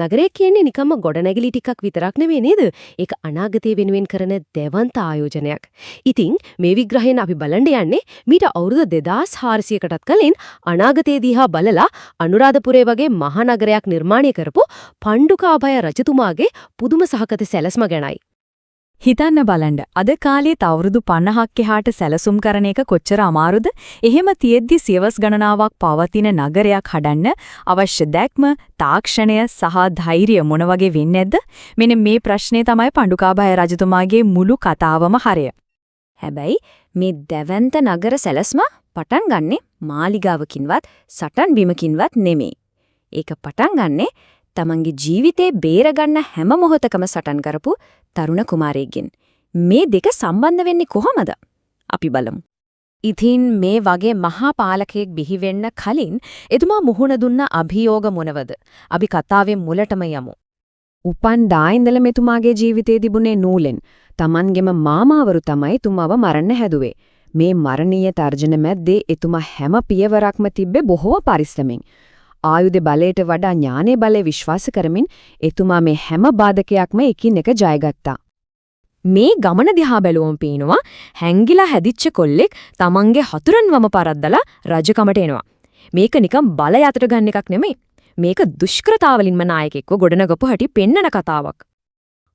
නගරය කියන්නේ නිකම්ම ගොඩනැගිලි ටිකක් විතරක් නෙවෙයි නේද? ඒක අනාගතය වෙනුවෙන් කරන දෙවන්ත ආයෝජනයක්. ඉතින් මේ විග්‍රහයෙන් අපි බලන්න යන්නේ මීට අවුරුදු 2400කටත් කලින් අනාගතයේ දිහා බලලා අනුරාධපුරේ වගේ මහා නගරයක් නිර්මාණය කරපු පණ්ඩුකාභය රජතුමාගේ පුදුම සහගත සැලැස්ම ගැනයි. හිතන්න බලන්න අද කාලේත් අවුරුදු 50ක් එහාට සැලසුම් කරන එක කොච්චර අමාරුද? එහෙම තියෙද්දි සියවස් ගණනාවක් පවතින නගරයක් හදන්න අවශ්‍ය දැක්ම, තාක්ෂණය සහ ධෛර්යය මොන වගේ වෙන්නේ නැද්ද? මෙන්න මේ ප්‍රශ්නේ තමයි පණ්ඩුකාභය රජතුමාගේ මුළු කතාවම හරය. හැබැයි මේ දැවැන්ත නගර සැලැස්ම පටන් ගන්නෙ මාලිගාවකින්වත් සටන් බිමකින්වත් නෙමෙයි. ඒක පටන් ගන්නෙ තමන්ගේ ජීවිතේ බේරගන්න හැම මොහොතකම සටන් කරපු තරුණ කුමාරයෙක්ගෙන්. මේ දෙක සම්බන්ධ වෙන්නේ කොහොමද? අපි බලමු. ඉතින් මේ වගේ මහා පාලකයෙක් බිහි වෙන්න කලින් එතුමා මුහුණ දුන්න අභියෝග මොනවද? අපි කතාවේ මුලටම යමු. උපන් දා ඉඳලා මෙතුමාගේ ජීවිතේ තිබුණේ නූලෙන්. Tamanගෙම මාමාවරු තමයි එතුමාව මරන්න හැදුවේ. මේ මරණීය තර්ජන මැද්දේ එතුමා හැම පියවරක්ම තිබ්බේ බොහෝ පරිස්සමෙන්. ආයුධ බලයට වඩා ඥානයේ බලය විශ්වාස කරමින් එතුමා මේ හැම බාධකයක්ම එකින් එක ජයගත්තා. මේ ගමන දිහා බැලුවම පේනවා හැංගිලා හැදිච්ච කොල්ලෙක් තමන්ගේ හතුරන්වම පරද්දලා රජකමට එනවා. මේක නිකන් බල යතට ගන්න එකක් නෙමෙයි. මේක දුෂ්කරතාවලින්ම නායකයෙක්ව ගොඩනගපු හැටි පෙන්නන කතාවක්.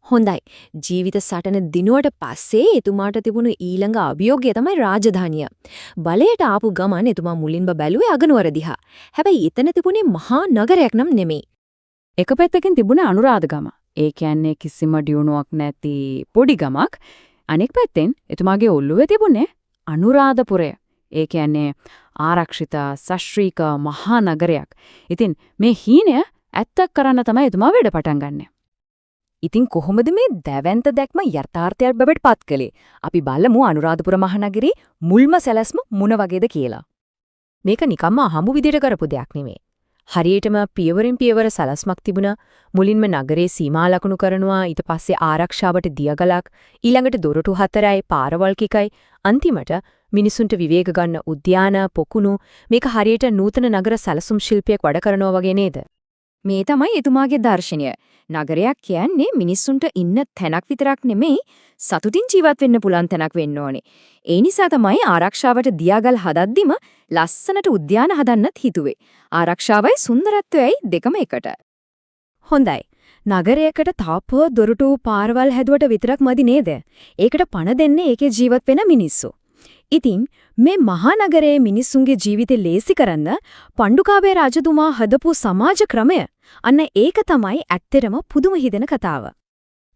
හොඳයි. ජීවිත සටන දිනුවට පස්සේ එතුමාට තිබුණු ඊළඟ අභියෝගය තමයි රාජධානිය. බලයට ආපු ගමන් එතුමා මුලින්ම බැලුවේ අගනුවර දිහා. හැබැයි එතන තිබුණේ මහා නගරයක් නම් නෙමෙයි. එක පැත්තකින් තිබුණේ අනුරාධගම. ඒ කියන්නේ කිසිම දියුණුවක් නැති පොඩි ගමක්. අනෙක් පැත්තෙන් එතුමාගේ ඔළුවේ තිබුණේ අනුරාධපුරය. ඒ කියන්නේ ආරක්ෂිත ශාස්ත්‍රීය මහා නගරයක්. ඉතින් මේ හීනය ඇත්තක් කරන්න තමයි එතුමා වැඩ පටන් ගන්නෙ. ඉතින් කොහොමද මේ දැවැන්ත දැක්ම යථාර්ථයක් බවට පත් කළේ? අපි බලමු අනුරාධපුර මහනගරේ මුල්ම සැලැස්ම මොන වගේද කියලා. මේක නිකම්ම අහඹු විදියට කරපු දෙයක් නෙමෙයි. හරියටම පියවරින් පියවර සැලැස්මක් තිබුණා. මුලින්ම නගරේ සීමා ලකුණු කරනවා, ඊට පස්සේ ආරක්ෂාවට දියගලක්, ඊළඟට දොරටු 4යි, පාරවල් කිකයි, අන්තිමට මිනිසුන්ට විවේක ගන්න උද්‍යාන, පොකුණු. මේක හරියට නූතන නගර සැලසුම් ශිල්පයක් වැඩ කරනවා වගේ නේද? මේ තමයි එතුමාගේ දර්ශනය. නගරයක් කියන්නේ මිනිස්සුන්ට ඉන්න තැනක් විතරක් නෙමෙයි සතුටින් ජීවත් වෙන්න පුළුවන් තැනක් වෙන්න ඕනේ. ඒ නිසා තමයි ආරක්ෂාවට දියාගල් හදද්දිම ලස්සනට උද්‍යාන හදන්නත් හිතුවේ. ආරක්ෂාවයි සුන්දරත්වයයි දෙකම එකට. හොඳයි. නගරයකට තාප්පුව දොරටු පාරවල් හැදුවට විතරක් මදි නේද? ඒකට පණ දෙන්නේ ඒකේ ජීවත් වෙන මිනිස්සු. ඉතින් මේ මහා නගරයේ මිනිස්සුන්ගේ ජීවිතේ ලේසි කරන්න පණ්ඩුකාභය රජතුමා හදපු සමාජ ක්‍රමය අන්න ඒක තමයි ඇත්තටම පුදුම හිතෙන කතාව.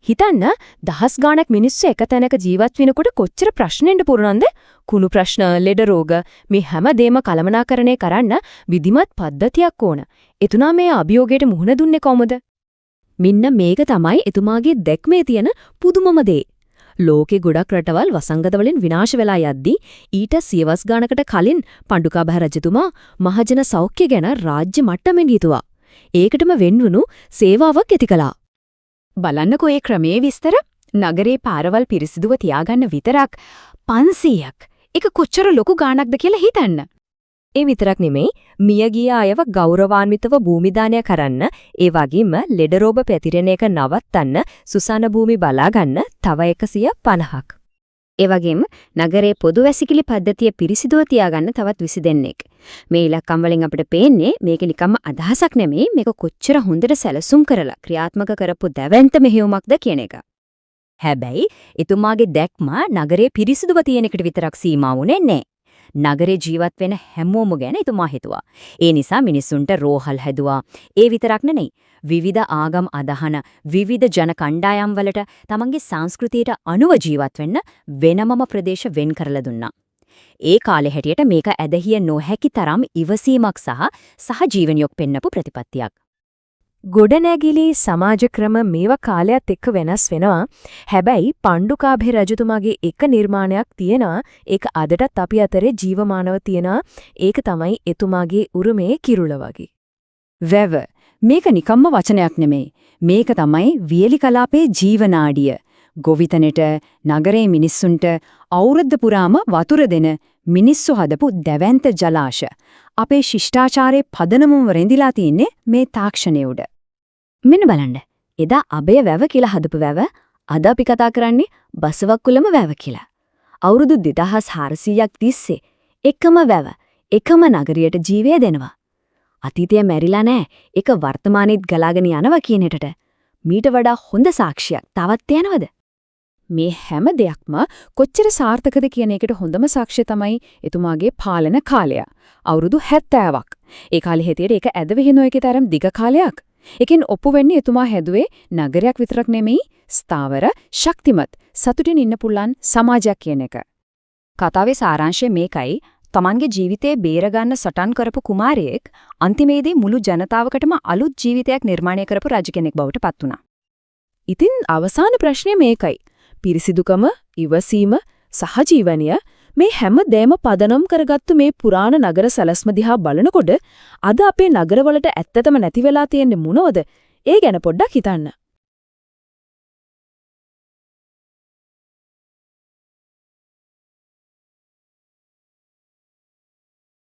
හිතන්න දහස් ගාණක් මිනිස්සු එක තැනක ජීවත් වෙනකොට කොච්චර ප්‍රශ්නෙන්ද පුරනන්ද? කුණු ප්‍රශ්න, ලෙඩ රෝග මේ හැමදේම කළමනාකරණය කරන්න විධිමත් පද්ධතියක් ඕන. එතුණා මේ අභියෝගයට මුහුණ දුන්නේ කොහොමද? මෙන්න මේක තමයි එතුමාගේ දැක්මේ තියෙන පුදුමම දේ. ලෝකේ ගොඩක් රටවල් වසංගත වලින් විනාශ වෙලා යද්දී ඊට සියවස් ගානකට කලින් පණ්ඩුකාභය රජතුමා මහජන සෞඛ්‍ය ගැන රාජ්‍ය මට්ටමින් හිතුවා. ඒකටම වෙන්වුණු සේවාවක් ඇති කළා. බලන්නකෝ ඒ ක්‍රමයේ විස්තර. නගරේ පාරවල් පිරිසිදුව තියාගන්න විතරක් 500ක්. ඒක කොච්චර ලොකු ගාණක්ද කියලා හිතන්න. ඒ විතරක් නෙමෙයි මියගිය අයව ගෞරවාන්විතව භූමි දානය කරන්න, ඒ වගේම ලෙඩ රෝග පැතිරෙන එක නවත්තන්න සුසාන භූමි බලා ගන්න තව 150ක්. ඒ වගේම නගරේ පොදු වැසිකිලි පද්ධතිය පිරිසිදුව තියාගන්න තවත් 22ක්. මේ ඉලක්කම් වලින් අපිට පේන්නේ මේක නිකම්ම අදහසක් නෙමෙයි, මේක කොච්චර හොඳට සැලසුම් කරලා ක්‍රියාත්මක කරපු දැවැන්ත මෙහෙයුමක්ද කියන එක. හැබැයි එතුමාගේ දැක්ම නගරේ පිරිසිදුව තියෙන එකට විතරක් සීමා වුණේ නැහැ. නගරේ ජීවත් වෙන හැමෝම ගැන එතුමා හිතුවා. ඒ නිසා මිනිස්සුන්ට රෝහල් හැදුවා. ඒ විතරක් නෙවෙයි. විවිධ ආගම් අදහන විවිධ ජන කණ්ඩායම් වලට තමන්ගේ සංස්කෘතියට අනුව ජීවත් වෙන්න වෙනමම ප්‍රදේශ වෙන් කරලා දුන්නා. ඒ කාලේ හැටියට මේක ඇදහිය නොහැකි තරම් ඉවසීමක් සහ ජීවනියක් පෙන්නපු ප්‍රතිපත්තියක්. ගොඩනැගිලි සමාජ ක්‍රම මේවා කාලයත් එක්ක වෙනස් වෙනවා. හැබැයි පණ්ඩුකාභය රජතුමාගේ එක නිර්මාණයක් තියෙනවා. ඒක අදටත් අපි අතරේ ජීවමානව තියෙනවා. ඒක තමයි එතුමාගේ උරුමේ කිරුළ වගේ. වැව මේක නිකම්ම වචනයක් නෙමෙයි. මේක තමයි වියලි කලාපේ ජීවනාඩිය. ගොවිතැනට නගරේ මිනිස්සුන්ට අවුරුද්ද පුරාම වතුර දෙන මිනිස්සු හදපු දැවැන්ත ජලාශ. අපේ ශිෂ්ටාචාරයේ පදනමම රැඳිලා තියෙන්නේ මේ තාක්ෂණය උඩ. මෙන්න බලන්න. එදා අබය වැව කියලා හදපු වැව අද අපි කතා කරන්නේ බසවක්කුලම වැව කියලා. අවුරුදු 2400ක් තිස්සේ එකම වැව එකම නගරියට ජීවය දෙනවා. අතීතය මැරිලා නැහැ. ඒක වර්තමානෙත් ගලාගෙන යනවා කියන එකට මීට වඩා හොඳ සාක්ෂියක් තවත් යනවද? මේ හැම දෙයක්ම කොච්චර සාර්ථකද කියන එකට හොඳම සාක්ෂිය තමයි එතුමාගේ පාලන කාලය. අවුරුදු 70ක්. ඒ කාලේ හැටියට ඒක ඇදවිහිනෝ එකේ තරම් දිග කාලයක්. ඒකෙන් ඔප්පු වෙන්නේ එතුමා හැදුවේ නගරයක් විතරක් නෙමෙයි ස්ථාවර, ශක්තිමත්, සතුටින් ඉන්න පුළුවන් සමාජයක් කියන එක. කතාවේ සාරාංශය මේකයි. තමන්ගේ ජීවිතේ බේරගන්න සටන් කරපු කුමාරයෙක් අන්තිමේදී මුළු ජනතාවකටම අලුත් ජීවිතයක් නිර්මාණය කරපු රජ කෙනෙක් බවට පත් වුණා. ඉතින් අවසාන ප්‍රශ්නේ මේකයි. පිරිසිදුකම, ඉවසීම, සහජීවනය මේ හැම දෙයක්ම පදනම් කරගත්තු මේ පුරාණ නගර සැලැස්ම දිහා බලනකොට අද අපේ නගරවලට ඇත්තටම නැති වෙලා තියෙන්නේ මොනවද? ඒ ගැන පොඩ්ඩක් හිතන්න.